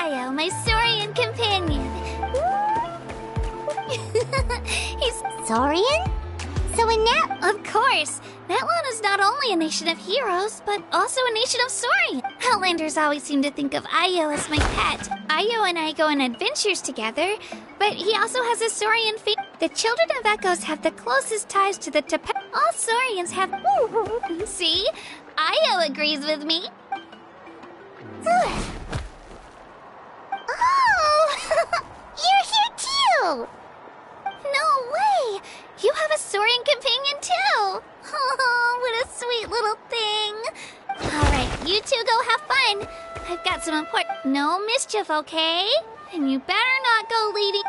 Ayo, my Saurian companion. He's Saurian? So in that... Of course! Natlan is not only a nation of heroes, but also a nation of Saurian. Outlanders always seem to think of Ayo as my pet. Ayo and I go on adventures together, but he also has a Saurian family. The children of Echoes have the closest ties to the All Saurians have... See? Ayo agrees with me. Oh! You're here too! No way! You have a Saurian companion too! Oh, what a sweet little thing! Alright, you two go have fun. I've got some important... No mischief, okay? And you better not go leading...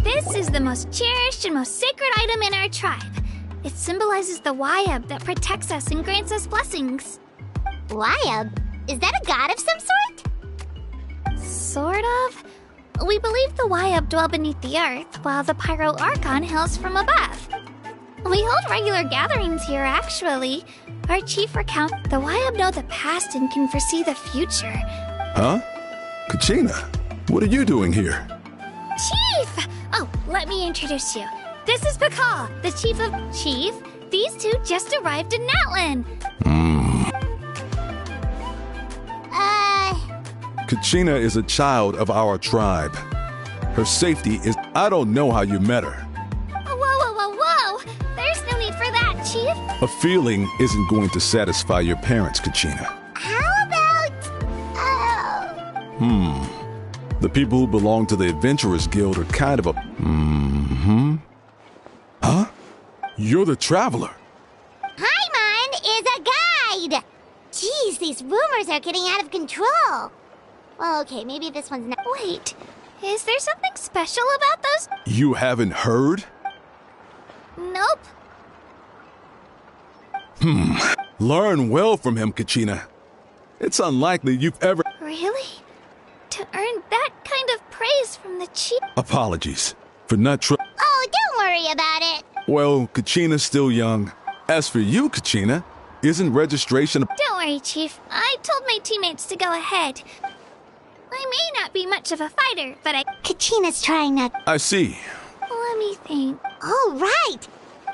This is the most cherished and most sacred item in our tribe. It symbolizes the Wayab that protects us and grants us blessings. Wayab? Is that a god of some sort? Sort of. We believe the Wayab dwell beneath the earth, while the Pyro Archon hails from above. We hold regular gatherings here, actually. Our chief recounts the Wayab know the past and can foresee the future. Huh? Kachina, what are you doing here? Chief! Oh, let me introduce you. This is Pakal, the chief of... Chief, these two just arrived in Natlan. Kachina is a child of our tribe. Her safety is... I don't know how you met her. Whoa. There's no need for that, Chief. A feeling isn't going to satisfy your parents, Kachina. How about... The people who belong to the Adventurers Guild are kind of a... Huh? You're the traveler. Paimon is a guide! Jeez, these rumors are getting out of control. Well, okay, maybe this one's not... Wait, is there something special about those? You haven't heard? Nope. Learn well from him, Kachina. It's unlikely you've ever... Really? To earn that kind of praise from the chief? Apologies for not Oh, don't worry about it. Well, Kachina's still young. As for you, Kachina, isn't registration... Don't worry, Chief. I told my teammates to go ahead. I may not be much of a fighter, but Kachina's trying not... I see. Let me think. Oh, right!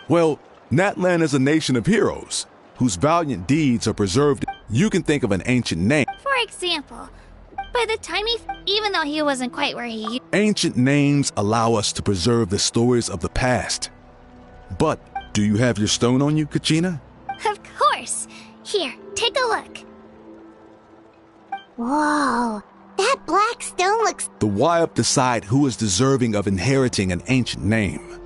Well, Natlan is a nation of heroes, whose valiant deeds are preserved. You can think of an ancient name. For example, by the time even though he wasn't quite where he... Ancient names allow us to preserve the stories of the past. But, do you have your stone on you, Kachina? Of course! Here, take a look. Whoa, that black stone looks... The Wayab decide who is deserving of inheriting an ancient name.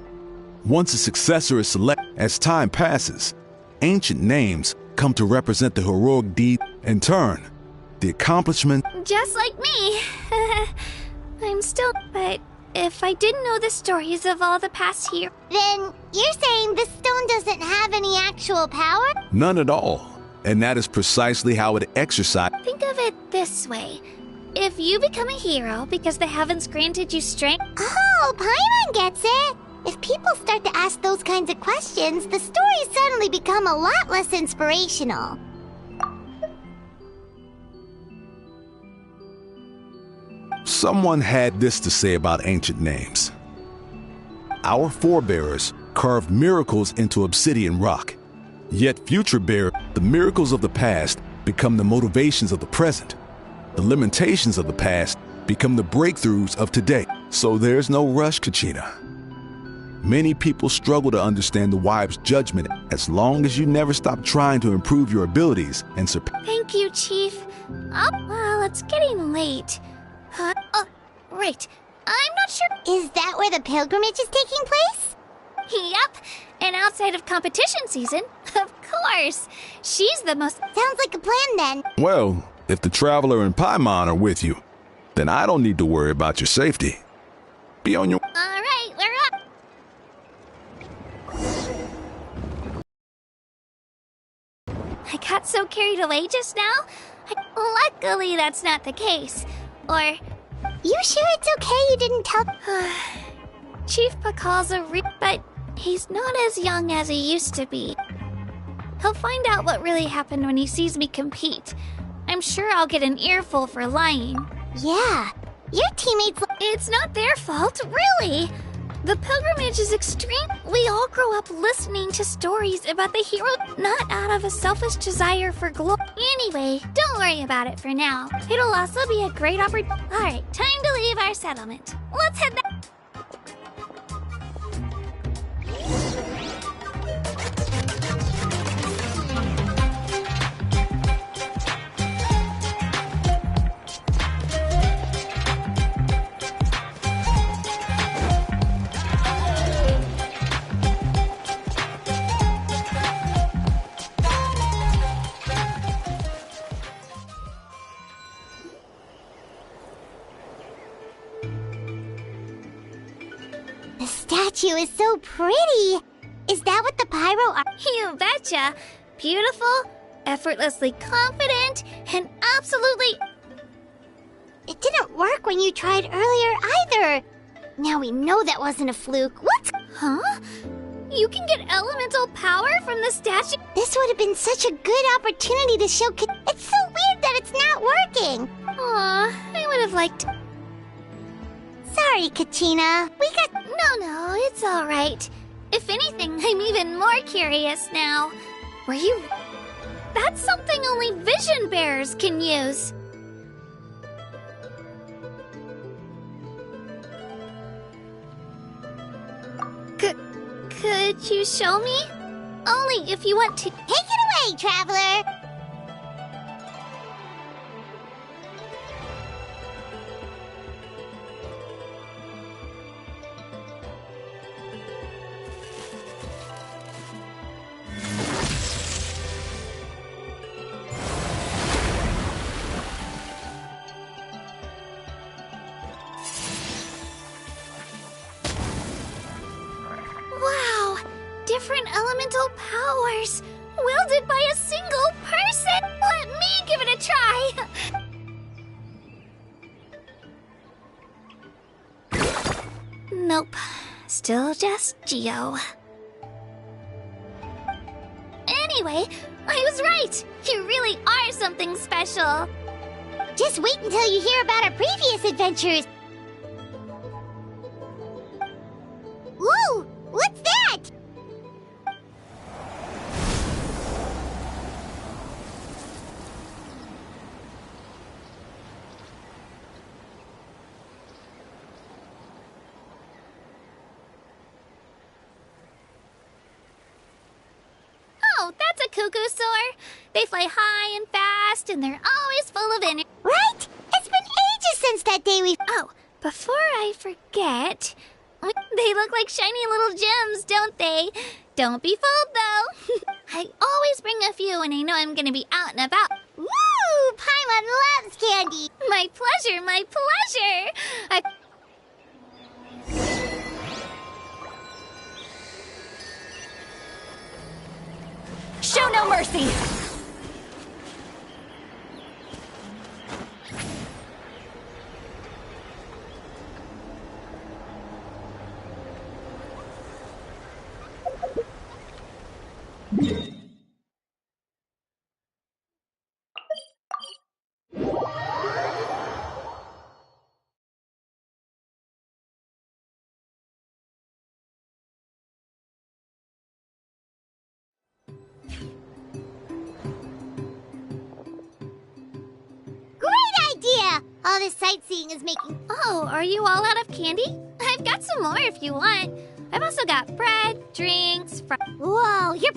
Once a successor is selected, as time passes, ancient names come to represent the heroic deed. In turn, the accomplishment... Just like me. I'm still... But if I didn't know the stories of all the past here... Then you're saying this stone doesn't have any actual power? None at all. And that is precisely how it exercises. Think of it this way. If you become a hero because the heavens granted you strength... Oh, Paimon gets it! If people start to ask those kinds of questions, the stories suddenly become a lot less inspirational. Someone had this to say about ancient names. Our forebears carved miracles into obsidian rock. Yet future bear, the miracles of the past become the motivations of the present. The limitations of the past become the breakthroughs of today. So there's no rush, Kachina. Many people struggle to understand the Wayab's judgment as long as you never stop trying to improve your abilities and surpass. Thank you, Chief. Well, it's getting late. Huh? Oh, right. I'm not sure. Is that where the pilgrimage is taking place? Yep. And outside of competition season, of course. She's the most... Sounds like a plan then. Well, if the Traveler and Paimon are with you, then I don't need to worry about your safety. Be on your... All right, we're up. I got so carried away just now. Luckily, that's not the case. Or... You sure it's okay you didn't tell? Chief Pakal's but he's not as young as he used to be. He'll find out what really happened when he sees me compete. I'm sure I'll get an earful for lying. Yeah, your teammates... It's not their fault, really. The pilgrimage is extreme. We all grow up listening to stories about the hero, not out of a selfish desire for glory. Anyway, don't worry about it for now. It'll also be a great opportunity. Alright, time to leave our settlement. Let's head back. The statue is so pretty. Is that what the pyro are? You betcha. Beautiful, effortlessly confident, and absolutely... It didn't work when you tried earlier either. Now we know that wasn't a fluke. What? Huh? You can get elemental power from the statue? This would have been such a good opportunity to show It's so weird that it's not working. Aw, I would have liked... Sorry, Kachina. We got... No, it's alright. If anything, I'm even more curious now. Were you... That's something only vision bearers can use. Could you show me? Only if you want to... Take it away, traveler! Wow! Different elemental powers! Wielded by a single person! Let me give it a try! Nope. Still just Geo. Anyway, I was right! You really are something special! Just wait until you hear about our previous adventures. Whoa! What's that? Oh, that's a cuckoo soar! They fly high and fast, and they're always full of energy. Right? It's been ages since that day we... Oh, before I forget, they look like shiny little gems, don't they? Don't be fooled, though. I always bring a few when I know I'm gonna be out and about. Woo! Paimon loves candy! My pleasure, my pleasure! Show no mercy! All this sightseeing is making... Oh, are you all out of candy? I've got some more if you want. I've also got bread, drinks, Whoa, you're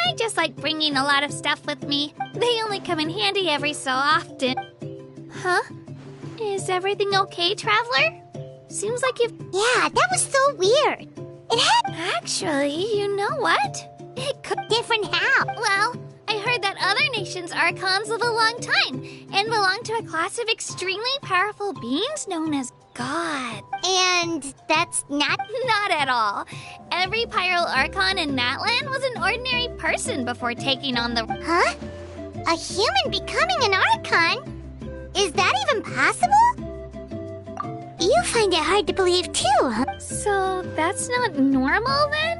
I just like bringing a lot of stuff with me. They only come in handy every so often. Huh? Is everything okay, traveler? Seems like you've... Yeah, that was so weird. It had... Actually, you know what? It could... Different how? Well, I heard that other nations' archons live a long time and belong to a class of extremely powerful beings known as God. And that's not... Not at all. Every Pyral Archon in Natlan was an ordinary person before taking on the... Huh? A human becoming an Archon? Is that even possible? You find it hard to believe too, huh? So that's not normal then?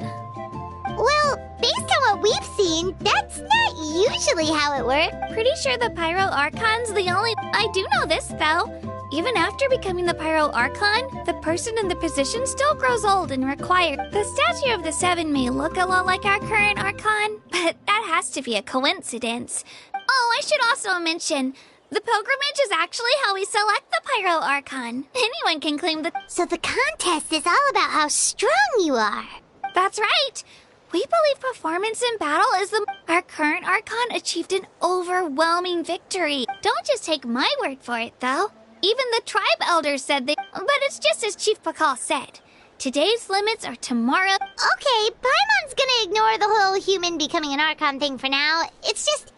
Well, based on what we've seen, that's not usually how it works. Pretty sure the Pyro Archon's the only. I do know this, though. Even after becoming the Pyro Archon, the person in the position still grows old and required. The statue of the Seven may look a lot like our current Archon, but that has to be a coincidence. Oh, I should also mention, the pilgrimage is actually how we select the Pyro Archon. Anyone can claim the. So the contest is all about how strong you are. That's right. We believe performance in battle is the. Our current Archon achieved an overwhelming victory. Don't just take my word for it, though. Even the tribe elders said they. But it's just as Chief Pakal said. Today's limits are tomorrow. Okay, Paimon's gonna ignore the whole human becoming an Archon thing for now. It's just,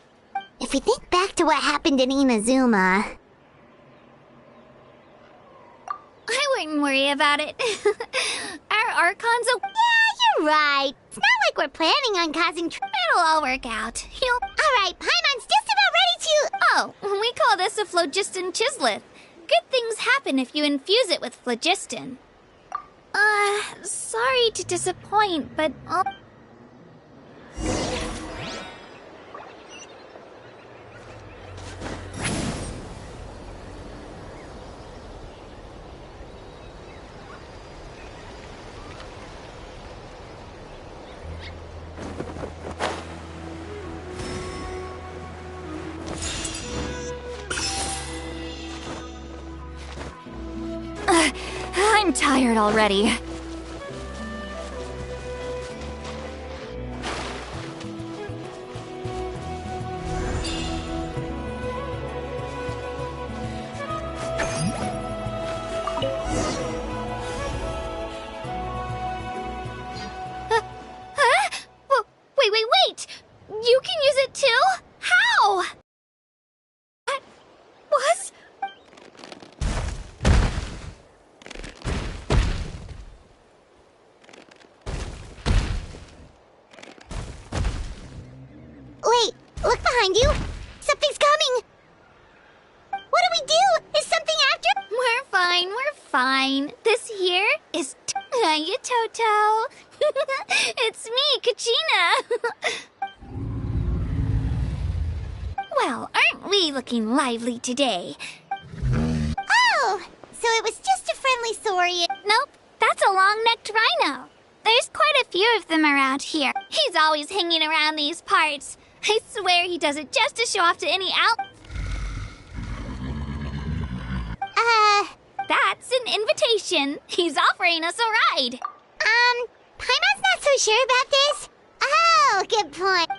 if we think back to what happened in Inazuma. I wouldn't worry about it. Our Archon's a. Yeah, you're right. It's not like we're planning on causing It'll all work out. He'll. Alright, Paimon's just about ready to. Oh, we call this a phlogiston chisleth. Good things happen if you infuse it with phlogiston. Sorry to disappoint, but I'm tired already. Wait! You can use it too? How? That was. Wait, look behind you. Something's coming. What do we do? Is something after? We're fine. This here is Hiya, Toto. It's me, Kachina. Well, aren't we looking lively today? Oh, so it was just a friendly saurian. Nope, that's a long-necked rhino. There's quite a few of them around here. He's always hanging around these parts. I swear he does it just to show off to any out. That's an invitation. He's offering us a ride. Paimon's not so sure about this. Oh, good point.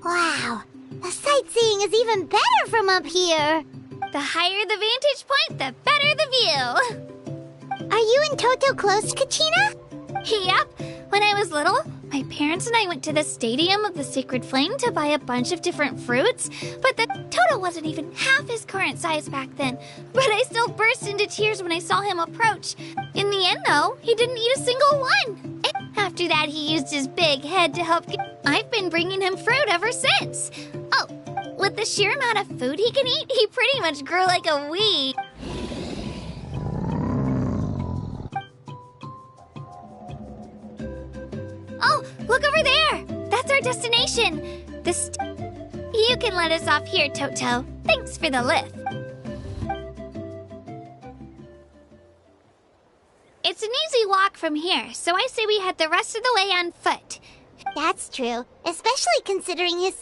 Wow, the sightseeing is even better from up here. The higher the vantage point, the better the view. Are you and Toto close, Kachina? Yep. When I was little, my parents and I went to the Stadium of the Sacred Flame to buy a bunch of different fruits, but the Toto wasn't even half his current size back then. But I still burst into tears when I saw him approach. In the end, though, he didn't eat a single one. After that, he used his big head to help. I've been bringing him fruit ever since. Oh, with the sheer amount of food he can eat, he pretty much grew like a weed. Oh, look over there! That's our destination! You can let us off here, Toto. Thanks for the lift. It's an easy walk from here, so I say we head the rest of the way on foot. That's true, especially considering his...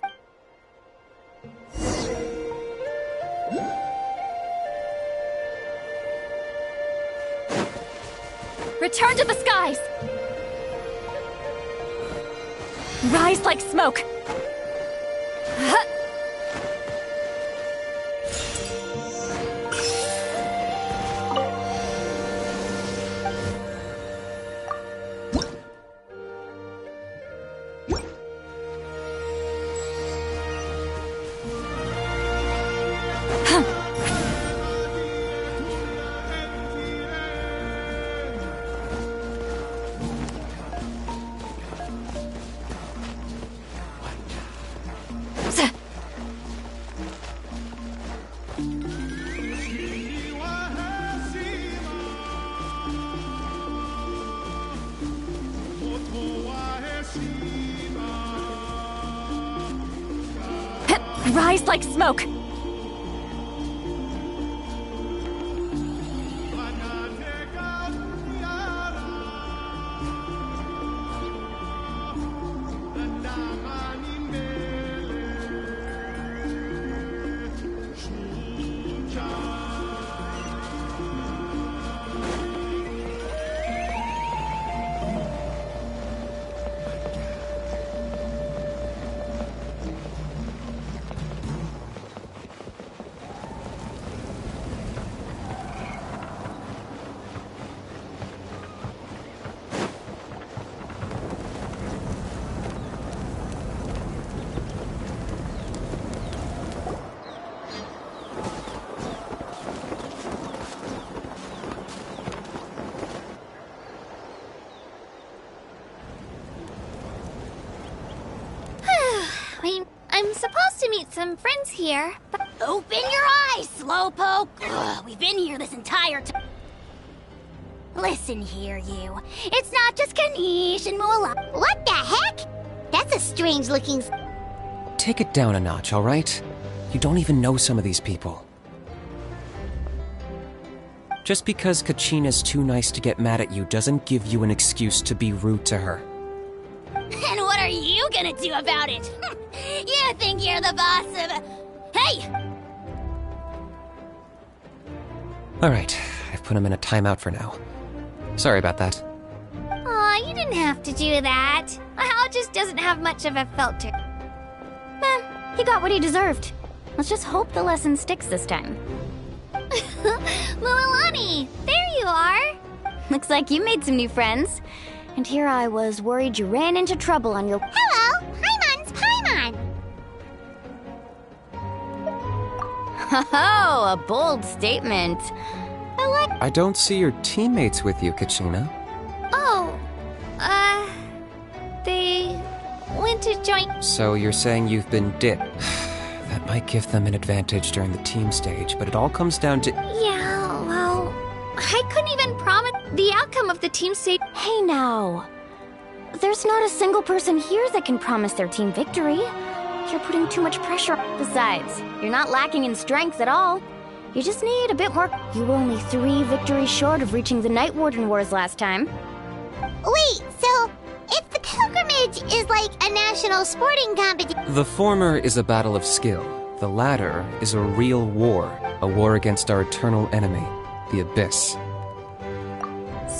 Return to the skies! Rise like smoke! Huh. Rise like smoke! I'm supposed to meet some friends here, but Open your eyes, Slowpoke! Ugh, we've been here this entire time. Listen here, you. It's not just Kanish and Moolah. What the heck? That's a strange looking... Take it down a notch, all right? You don't even know some of these people. Just because Kachina's too nice to get mad at you doesn't give you an excuse to be rude to her. And what are you gonna do about it? You think you're the boss of... Hey! All right, I've put him in a timeout for now. Sorry about that. aw, you didn't have to do that. Hal just doesn't have much of a filter. He got what he deserved. Let's just hope the lesson sticks this time. Lilani, there you are. Looks like you made some new friends. And here I was worried you ran into trouble on your... Hello! Paimon's Paimon! Oh, a bold statement. I don't see your teammates with you, Kachina. Oh, they went to join. So you're saying you've been dipped. That might give them an advantage during the team stage, but it all comes down to... Yeah, well, I couldn't even promise the outcome of the team stage. Hey now. There's not a single person here that can promise their team victory. You're putting too much pressure. Besides, you're not lacking in strength at all. You just need a bit more. You were only 3 victories short of reaching the Night Warden Wars last time. Wait, so if the pilgrimage is like a national sporting competition... The former is a battle of skill. The latter is a real war. A war against our eternal enemy, the Abyss.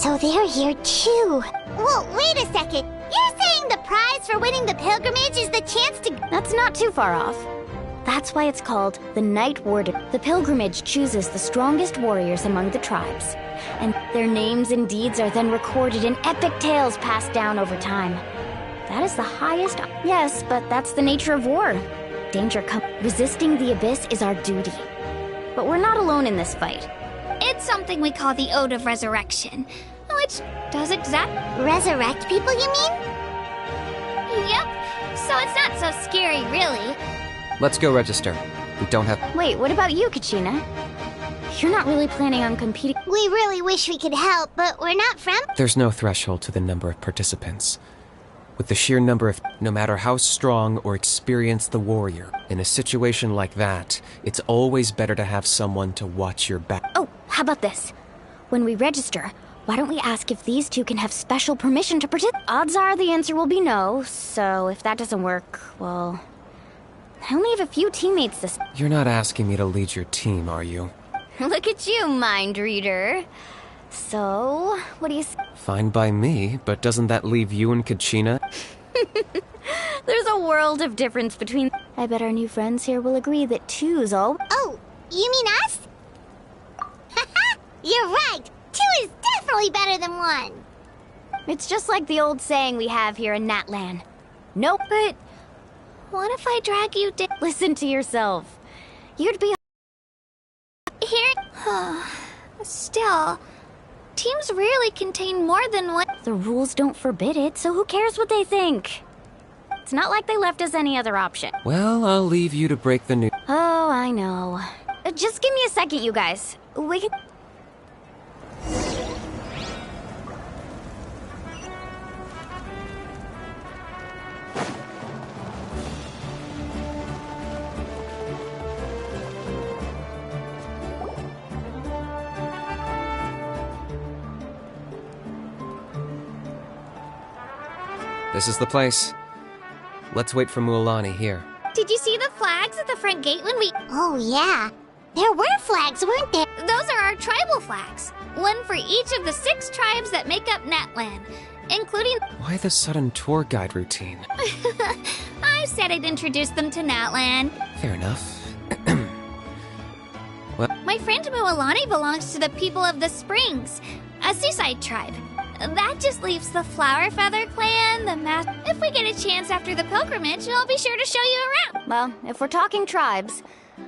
So they're here too. Well, wait a second. You're saying the prize for winning the pilgrimage is the chance to... That's not too far off. That's why it's called the Night Warden. The pilgrimage chooses the strongest warriors among the tribes, and their names and deeds are then recorded in epic tales passed down over time. That is the highest... Yes, but that's the nature of war. Danger comes. Resisting the Abyss is our duty. But we're not alone in this fight. It's something we call the Ode of Resurrection, which does exact... Resurrect people, you mean? Yep, so it's not so scary, really. Let's go register. We don't have... Wait, what about you, Kachina? You're not really planning on competing... We really wish we could help, but we're not from... There's no threshold to the number of participants. With the sheer number of... No matter how strong or experienced the warrior, in a situation like that, it's always better to have someone to watch your back. Oh, how about this? When we register, why don't we ask if these two can have special permission to participate? Odds are the answer will be no, so if that doesn't work, well... I only have a few teammates this... You're not asking me to lead your team, are you? Look at you, mind reader. So, what do you... Fine by me, but doesn't that leave you and Kachina? There's a world of difference between... I bet our new friends here will agree that two's all... Oh, you mean us? Haha, you're right. 2 is definitely better than 1. It's just like the old saying we have here in Natlan. Nope. But what if I drag you down? Listen to yourself. You'd be... Here? Still, teams rarely contain more than one. The rules don't forbid it, so who cares what they think? It's not like they left us any other option. Well, I'll leave you to break the news. Oh, I know. Just give me a second, you guys. We can... This is the place. Let's wait for Mualani here. Did you see the flags at the front gate when we... Oh, yeah. There were flags, weren't there? Those are our tribal flags. One for each of the 6 tribes that make up Natlan, including... Why the sudden tour guide routine? I said I'd introduce them to Natlan. Fair enough. My friend Mualani belongs to the people of the Springs, a seaside tribe. That just leaves the Flower Feather clan, the If we get a chance after the pilgrimage, I'll be sure to show you around. Well, if we're talking tribes,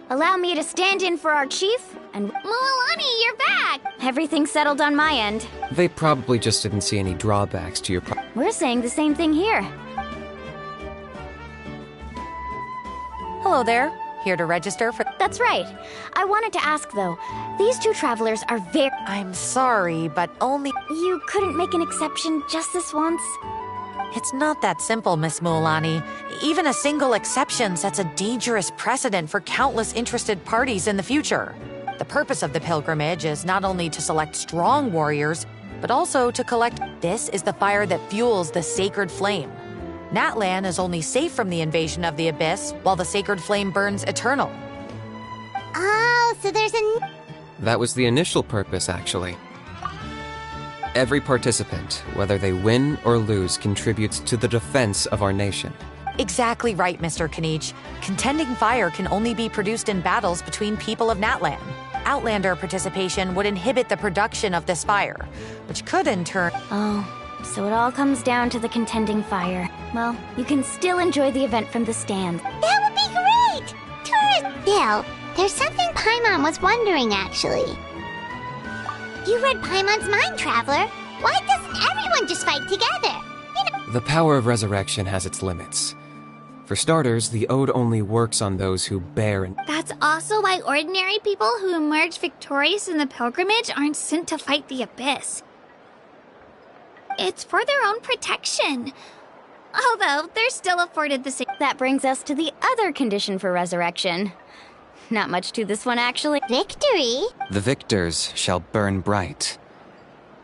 allow me to stand in for our chief and... Mualani, you're back! Everything's settled on my end. They probably just didn't see any drawbacks to your We're saying the same thing here. Hello there. Here to register for... That's right. I wanted to ask, though. These 2 travelers are very... I'm sorry, but only... You couldn't make an exception just this once? It's not that simple, Miss Mualani. Even a single exception sets a dangerous precedent for countless interested parties in the future. The purpose of the pilgrimage is not only to select strong warriors, but also to collect... This is the fire that fuels the sacred flame. Natlan is only safe from the invasion of the Abyss, while the sacred flame burns eternal. Oh, so there's a... That was the initial purpose, actually. Every participant, whether they win or lose, contributes to the defense of our nation. Exactly right, Mr. Kanich. Contending fire can only be produced in battles between people of Natlan. Outlander participation would inhibit the production of this fire, which could in turn... Oh, so it all comes down to the contending fire. Well, you can still enjoy the event from the stand. That would be great! Tourist... Bill, there's something Paimon was wondering, actually. You read Paimon's mind, Traveler. Why doesn't everyone just fight together? The power of resurrection has its limits. For starters, the ode only works on those who bear and... That's also why ordinary people who emerge victorious in the pilgrimage aren't sent to fight the Abyss. It's for their own protection. Although, they're still afforded the same... That brings us to the other condition for resurrection. Not much to this one, actually. Victory? The victors shall burn bright,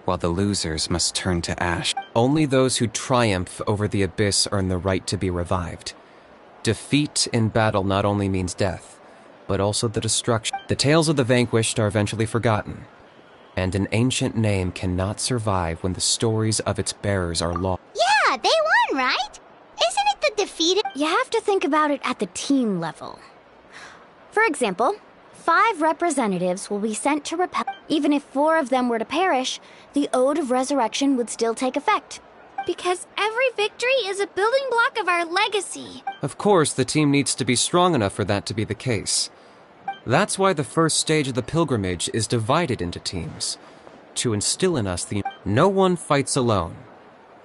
while the losers must turn to ash. Only those who triumph over the Abyss earn the right to be revived. Defeat in battle not only means death, but also the destruction. The tales of the vanquished are eventually forgotten, and an ancient name cannot survive when the stories of its bearers are lost. Yeah, they won, right? Isn't it the defeated... You have to think about it at the team level. For example, 5 representatives will be sent to repel. Even if 4 of them were to perish, the Ode of Resurrection would still take effect. Because every victory is a building block of our legacy. Of course, the team needs to be strong enough for that to be the case. That's why the first stage of the pilgrimage is divided into teams, to instill in us the no one fights alone.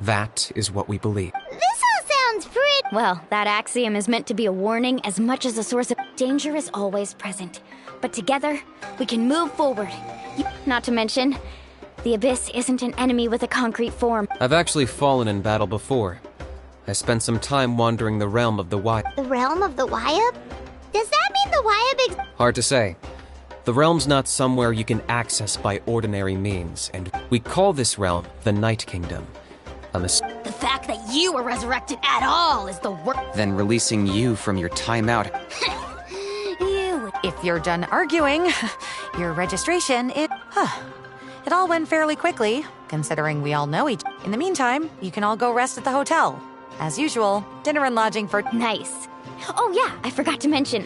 That is what we believe. This all sounds pretty... Well, that axiom is meant to be a warning as much as a source of... Danger is always present, but together, we can move forward. Not to mention, the Abyss isn't an enemy with a concrete form. I've actually fallen in battle before. I spent some time wandering the realm of the Wyab. The realm of the Wyab? Does that mean the Wyab Hard to say. The realm's not somewhere you can access by ordinary means, and we call this realm the Night Kingdom. The fact that you were resurrected at all is the worst. Then releasing you from your timeout. You... If you're done arguing, your registration, it all went fairly quickly, considering we all know each... In the meantime, you can all go rest at the hotel. As usual, dinner and lodging for... Nice. Oh yeah, I forgot to mention,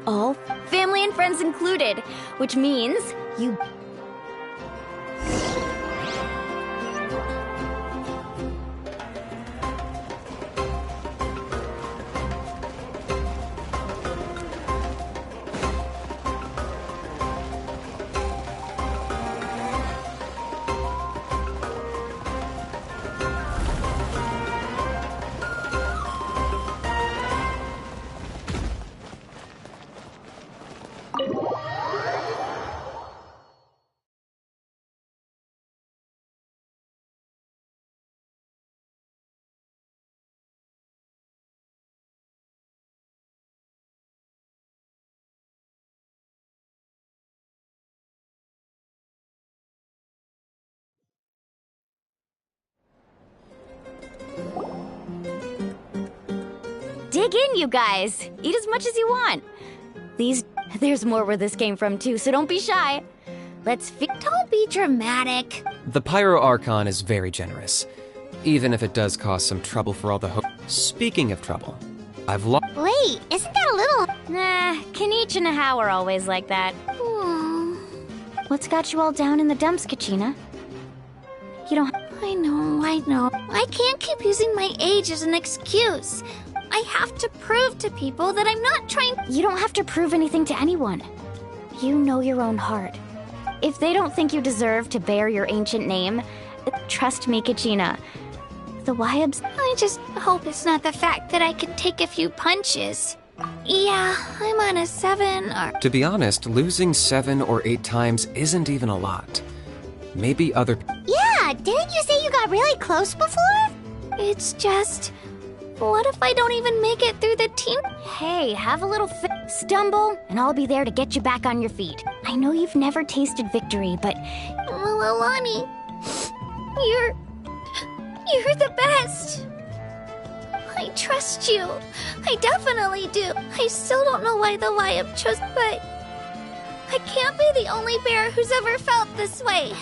all family and friends included, which means you... Dig in, you guys. Eat as much as you want. There's more where this came from, too, so don't be shy. Don't be dramatic. The Pyro Archon is very generous, even if it does cause some trouble for all the Speaking of trouble, I've lost. Wait, isn't that a little... Nah, Kanich and Ahau are always like that. What's got you all down in the dumps, Kachina? You don't... I know. I can't keep using my age as an excuse. I have to prove to people that I'm not trying... You don't have to prove anything to anyone. You know your own heart. If they don't think you deserve to bear your ancient name, trust me, Kachina. The Wyabs... I just hope it's not the fact that I can take a few punches. Yeah, I'm on a 7 or... To be honest, losing 7 or 8 times isn't even a lot. Maybe other... Yeah, didn't you say you got really close before? It's just... What if I don't even make it through the team? Hey, have a little stumble, and I'll be there to get you back on your feet. I know you've never tasted victory, but... Alani, you're the best. I trust you. I definitely do. I still don't know why the Wyab chose, but... I can't be the only bear who's ever felt this way.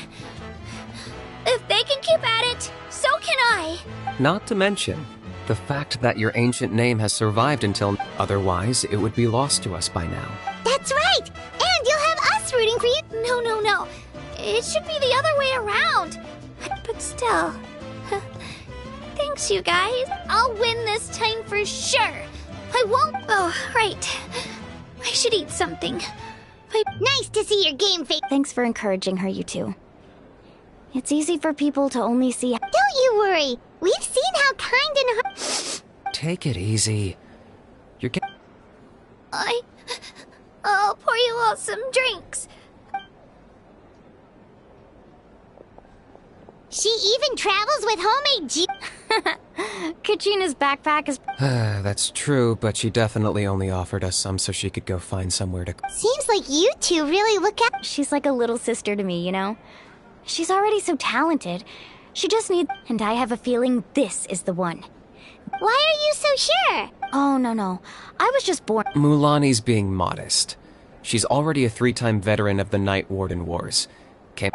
If they can keep at it, so can I. Not to mention the fact that your ancient name has survived until... Otherwise, it would be lost to us by now. That's right! And you'll have us rooting for you! No. It should be the other way around. But still... Thanks, you guys. I'll win this time for sure. I won't... Oh, right. I should eat something. Nice to see your game face. Thanks for encouraging her, you two. It's easy for people to only see... Don't you worry. We've seen how kind and... Take it easy. You're getting... I'll pour you all some drinks. She even travels with homemade Kachina's backpack is... That's true, but she definitely only offered us some so she could go find somewhere to... Seems like you two really look at... She's like a little sister to me, you know? She's already so talented. She just needs... And I have a feeling this is the one. Why are you so sure? Oh, no. I was just born... Mulani's being modest. She's already a 3-time veteran of the Night Warden Wars. Wow,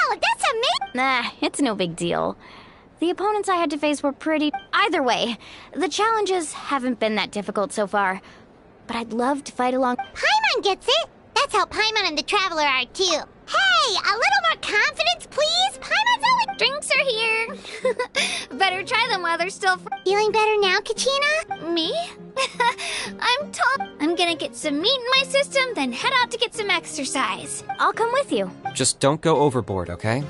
that's amazing! Nah, it's no big deal. The opponents I had to face were pretty... Either way, the challenges haven't been that difficult so far. But I'd love to fight along... Paimon gets it! That's how Paimon and the Traveler are too. Hey, a little more confidence, please! Paimon's always... Drinks are here. Better try them while they're still... Feeling better now, Kachina? Me? I'm told I'm gonna get some meat in my system, then head out to get some exercise. I'll come with you. Just don't go overboard, okay?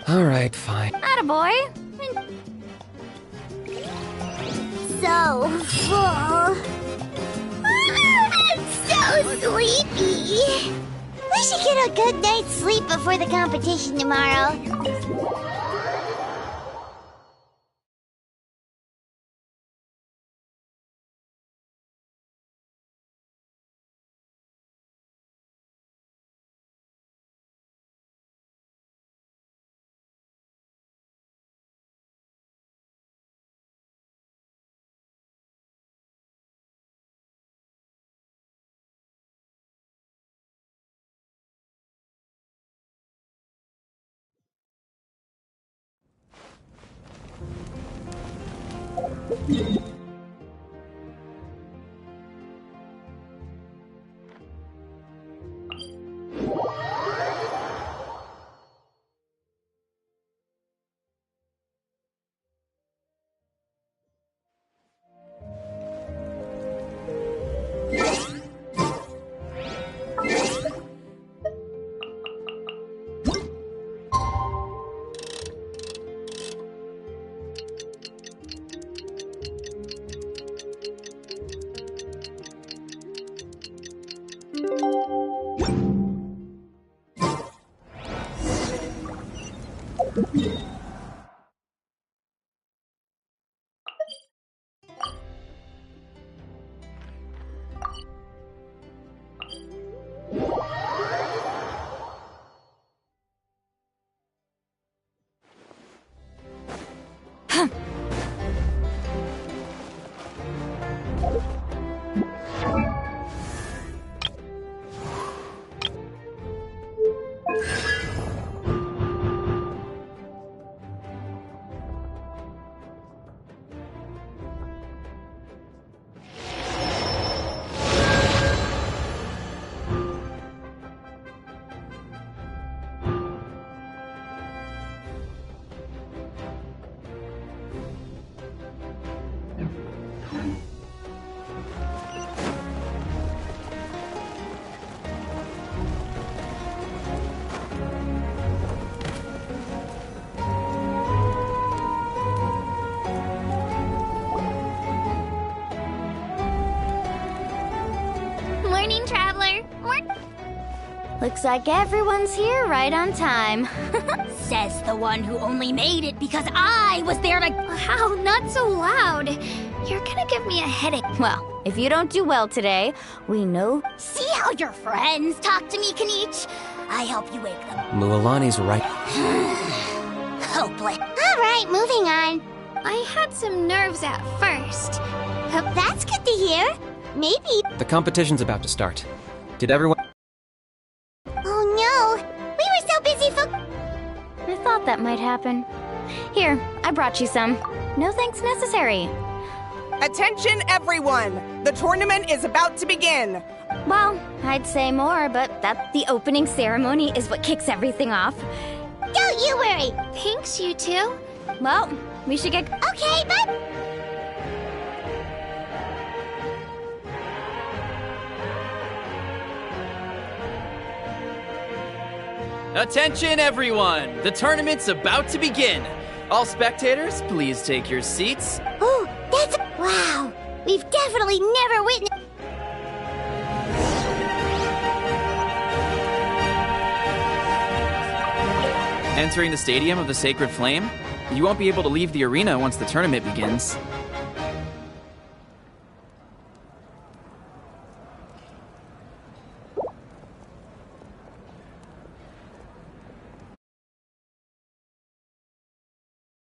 Alright, fine. Attaboy. So full. I'm so sleepy. We should get a good night's sleep before the competition tomorrow. Looks like everyone's here right on time. Says the one who only made it because I was there to... Wow, not so loud. You're gonna give me a headache. Well, if you don't do well today, we know... See how your friends talk to me, Kanich? I help you wake them. Mualani's right. Hopeless. All right, moving on. I had some nerves at first. That's good to hear. Maybe... The competition's about to start. Did everyone... Oh no! We were so busy I thought that might happen. Here, I brought you some. No thanks necessary. Attention, everyone! The tournament is about to begin. Well, I'd say more, but that the opening ceremony is what kicks everything off. Don't you worry. Thanks, you two. Well, we should get... Okay, but... Attention, everyone! The tournament's about to begin. All spectators, please take your seats. Oh, that's... Wow! We've definitely never witnessed... Entering the Stadium of the Sacred Flame, you won't be able to leave the arena once the tournament begins.